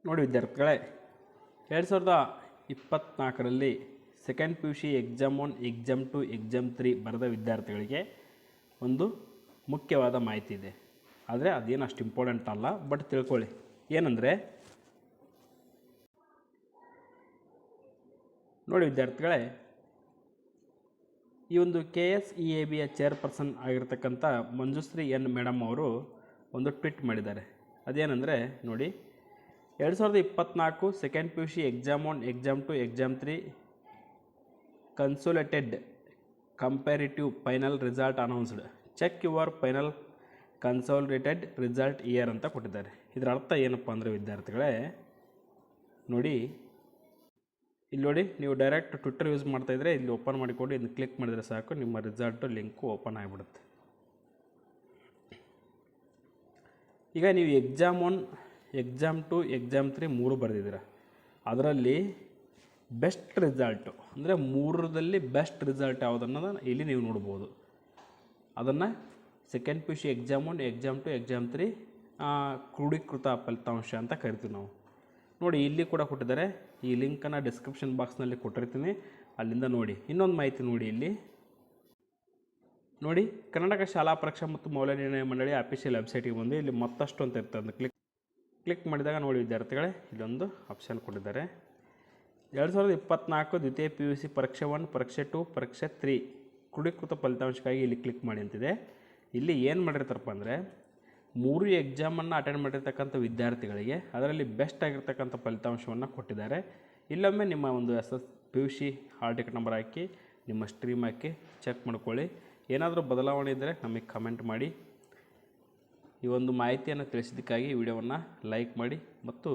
ನೋಡಿ ವಿದ್ಯಾರ್ಥಿಗಳೇ, 2024ರಲ್ಲಿ second P U C exam 1, exam 2, exam 3 ಬರೆದ ವಿದ್ಯಾರ್ಥಿಗಳಿಗೆ ಒಂದು ಮುಖ್ಯವಾದ ಮಾಹಿತಿ ಇದೆ. ಆದರೆ ಅದೇನು ಅಷ್ಟು ಇಂಪಾರ್ಟೆಂಟ್ ಅಲ್ಲ, ಬಟ್ ತಿಳ್ಕೊಳ್ಳಿ. ಏನಂದರೆ ನೋಡಿ ವಿದ್ಯಾರ್ಥಿಗಳೇ, ಈ ಒಂದು KSEABಯ ಚೇರ್ಪರ್ಸನ್ ಆಗಿರ್ತಕ್ಕಂಥ ಮಂಜುಶ್ರೀ ಎನ್ ಮೇಡಮ್ ಅವರು ಒಂದು ಟ್ವೀಟ್ ಮಾಡಿದ್ದಾರೆ. ಅದೇನೆಂದರೆ ನೋಡಿ, 2024 second P U C exam 1, exam 2, exam 3 consolidated comparative final result announced. Check your final consolidated result year ಅಂತ ಕೊಟ್ಟಿದ್ದಾರೆ. ಇದರ ಅರ್ಥ ಏನಪ್ಪ ಅಂದರೆ ವಿದ್ಯಾರ್ಥಿಗಳೇ, ನೋಡಿ ಇಲ್ಲಿ ನೋಡಿ, ನೀವು ಡೈರೆಕ್ಟ್ ಟ್ವಿಟ್ಟರ್ ಯೂಸ್ ಮಾಡ್ತಾಯಿದ್ರೆ ಇಲ್ಲಿ ಓಪನ್ ಮಾಡಿಕೊಂಡು ಇದನ್ನು ಕ್ಲಿಕ್ ಮಾಡಿದರೆ ಸಾಕು, ನಿಮ್ಮ ರಿಸಲ್ಟು ಲಿಂಕು ಓಪನ್ ಆಗಿಬಿಡುತ್ತೆ. ಈಗ ನೀವು ಎಕ್ಸಾಮ್ 1, ಎಕ್ಸಾಮ್ 2, ಎಕ್ಸಾಮ್ 3 3 ಬರೆದಿದ್ದೀರ. ಅದರಲ್ಲಿ ಬೆಸ್ಟ್ ರಿಸಲ್ಟು ಅಂದರೆ 3ರಲ್ಲಿ ಬೆಸ್ಟ್ ರಿಸಲ್ಟ್ ಯಾವುದನ್ನು ಇಲ್ಲಿ ನೀವು ನೋಡ್ಬೋದು. ಅದನ್ನು second P U C exam 1, exam 2, exam 3 ಕ್ರೋಢೀಕೃತ ಫಲಿತಾಂಶ ಅಂತ ಕರಿತೀವಿ ನಾವು. ನೋಡಿ ಇಲ್ಲಿ ಕೂಡ ಕೊಟ್ಟಿದ್ದಾರೆ. ಈ ಲಿಂಕನ್ನು ಡಿಸ್ಕ್ರಿಪ್ಷನ್ ಬಾಕ್ಸ್ನಲ್ಲಿ ಕೊಟ್ಟಿರ್ತೀನಿ, ಅಲ್ಲಿಂದ ನೋಡಿ. ಇನ್ನೊಂದು ಮಾಹಿತಿ ನೋಡಿ, ಇಲ್ಲಿ ನೋಡಿ, ಕರ್ನಾಟಕ ಶಾಲಾ ಪರೀಕ್ಷಾ ಮತ್ತು ಮೌಲ್ಯನಿರ್ಣಯ ಮಂಡಳಿ ಅಫಿಷಿಯಲ್ ವೆಬ್ಸೈಟಿಗೆ ಬಂದು ಇಲ್ಲಿ ಮತ್ತಷ್ಟು ಅಂತ ಇರ್ತದೆ, ಅಂತ ಕ್ಲಿಕ್ ಮಾಡಿದಾಗ ನೋಡಿ ವಿದ್ಯಾರ್ಥಿಗಳೇ, ಇಲ್ಲೊಂದು ಆಪ್ಷನ್ ಕೊಟ್ಟಿದ್ದಾರೆ. 2024 ದ್ವಿತೀಯ ಪಿ ಯು ಸಿ ಪರೀಕ್ಷೆ 1, ಪರೀಕ್ಷೆ 2, ಪರೀಕ್ಷೆ 3 ಕ್ರೋಢೀಕೃತ ಫಲಿತಾಂಶಕ್ಕಾಗಿ ಇಲ್ಲಿ ಕ್ಲಿಕ್ ಮಾಡಿ ಅಂತಿದೆ. ಇಲ್ಲಿ ಏನು ಮಾಡಿರ್ತಾರಪ್ಪ ಅಂದರೆ, 3 ಎಕ್ಸಾಮನ್ನು ಅಟೆಂಡ್ ಮಾಡಿರ್ತಕ್ಕಂಥ ವಿದ್ಯಾರ್ಥಿಗಳಿಗೆ ಅದರಲ್ಲಿ ಬೆಸ್ಟ್ ಆಗಿರ್ತಕ್ಕಂಥ ಫಲಿತಾಂಶವನ್ನು ಕೊಟ್ಟಿದ್ದಾರೆ. ಇಲ್ಲೊಮ್ಮೆ ನಿಮ್ಮ ಒಂದು P U C hall ticket number ಹಾಕಿ ನಿಮ್ಮ ಸ್ಟ್ರೀಮ್ ಹಾಕಿ ಚೆಕ್ ಮಾಡ್ಕೊಳ್ಳಿ. ಏನಾದರೂ ಬದಲಾವಣೆ ಇದ್ದರೆ ನಮಗೆ ಕಮೆಂಟ್ ಮಾಡಿ. ಈ ಒಂದು ಮಾಹಿತಿಯನ್ನು ತಿಳಿಸಿದ್ದಕ್ಕಾಗಿ ವಿಡಿಯೋವನ್ನು ಲೈಕ್ ಮಾಡಿ ಮತ್ತು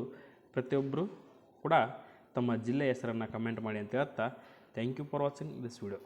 ಪ್ರತಿಯೊಬ್ಬರು ಕೂಡ ತಮ್ಮ ಜಿಲ್ಲೆಯ ಹೆಸರನ್ನು ಕಮೆಂಟ್ ಮಾಡಿ ಅಂತ ಹೇಳ್ತಾ, thank you for watching this video.